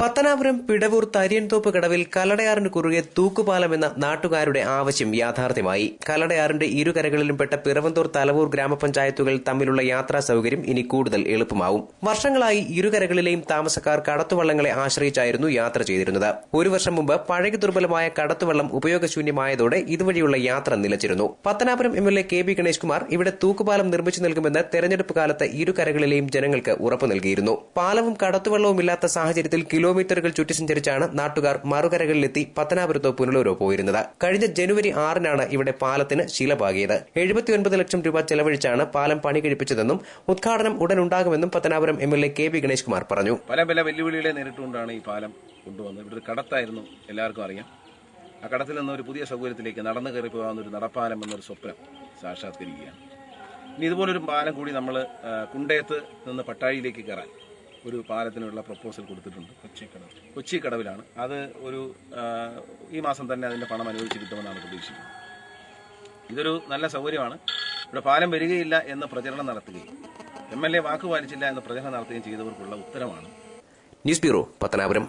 പത്തനാപുരം പിടവൂർ തരിയൻതോപ്പ് കടവിൽ കല്ലടയാറിന് കുറുകെ തൂക്കുപാലമെന്ന നാട്ടുകാരുടെ ആവശ്യം യാഥാർത്ഥ്യമായി. കല്ലടയാറിന്റെ ഇരുകരകളിലും പെട്ട പിറവന്തൂർ തലവൂർ ഗ്രാമപഞ്ചായത്തുകൾ തമ്മിലുള്ള യാത്രാ സൌകര്യം ഇനി കൂടുതൽ എളുപ്പമാവും. വർഷങ്ങളായി ഇരുകരകളിലെയും താമസക്കാർ കടത്തുവള്ളങ്ങളെ ആശ്രയിച്ചായിരുന്നു യാത്ര ചെയ്തിരുന്നത്. ഒരു വർഷം മുമ്പ് പഴകി ദുർബലമായ കടത്തുവള്ളം ഉപയോഗശൂന്യമായതോടെ ഇതുവഴിയുള്ള യാത്ര നിലച്ചിരുന്നു. Pathanapuram MLA K B Ganesh Kumar ഇവിടെ തൂക്കുപാലം നിർമ്മിച്ചു നൽകുമെന്ന് തെരഞ്ഞെടുപ്പ് കാലത്ത് ഇരുകരകളിലെയും ജനങ്ങൾക്ക് ഉറപ്പു നൽകിയിരുന്നു. പാലവും കടത്തുവള്ളവുമില്ലാത്ത സാഹചര്യത്തിൽ കിലോമീറ്ററുകൾ ചുറ്റി സഞ്ചരിച്ചാണ് നാട്ടുകാർ മറുകരകളിലെത്തി പത്തനാപുരത്തോ പുനലൂരോ പോയിരുന്നത്. കഴിഞ്ഞ ജനുവരി 6-നാണ് ഇവിടെ പാലത്തിന് ശില പാകിയത്. 79 ലക്ഷം രൂപ ചെലവഴിച്ചാണ് പാലം പണി കഴിപ്പിച്ചതെന്നും ഉദ്ഘാടനം ഉടൻ ഉണ്ടാകുമെന്നും Pathanapuram MLA K B Ganesh Kumar പറഞ്ഞു. പല വെല്ലുവിളികളെ നേരിട്ടുകൊണ്ടാണ് ഈ പാലം കൊണ്ടുവന്നത്. ഇവിടെ ഒരു കടത്തായിരുന്നു, എല്ലാവർക്കും അറിയാം. ആ കടത്തിൽ നിന്ന് ഒരു പുതിയ സൗകര്യത്തിലേക്ക് നടന്നു കയറി പോകാവുന്ന ഒരു നടപ്പാലം എന്നൊരു സ്വപ്നം സാക്ഷാത്കരിക്കുകയാണ്. ഇനി ഇതുപോലൊരു പാലം കൂടി നമ്മൾ കുണ്ടയത്ത് നിന്ന് പട്ടാഴിയിലേക്ക് കയറാൻ ഒരു പാലത്തിനുള്ള പ്രപ്പോസൽ കൊടുത്തിട്ടുണ്ട്. കൊച്ചി കടവിലാണ്. അത് ഈ മാസം തന്നെ അതിന്റെ പണം അനുവദിച്ച് കിട്ടുമെന്നാണ് പ്രതീക്ഷിക്കുന്നത്. ഇതൊരു നല്ല സൗകര്യമാണ്. ഇവിടെ പാലം വരികയില്ല എന്ന് പ്രചരണം നടത്തുകയും എംഎൽഎ വാക്ക് പാലിച്ചില്ല എന്ന് പ്രചരണം നടത്തുകയും ചെയ്തവർക്കുള്ള ഉത്തരമാണ്. News bureau, Pathanapuram.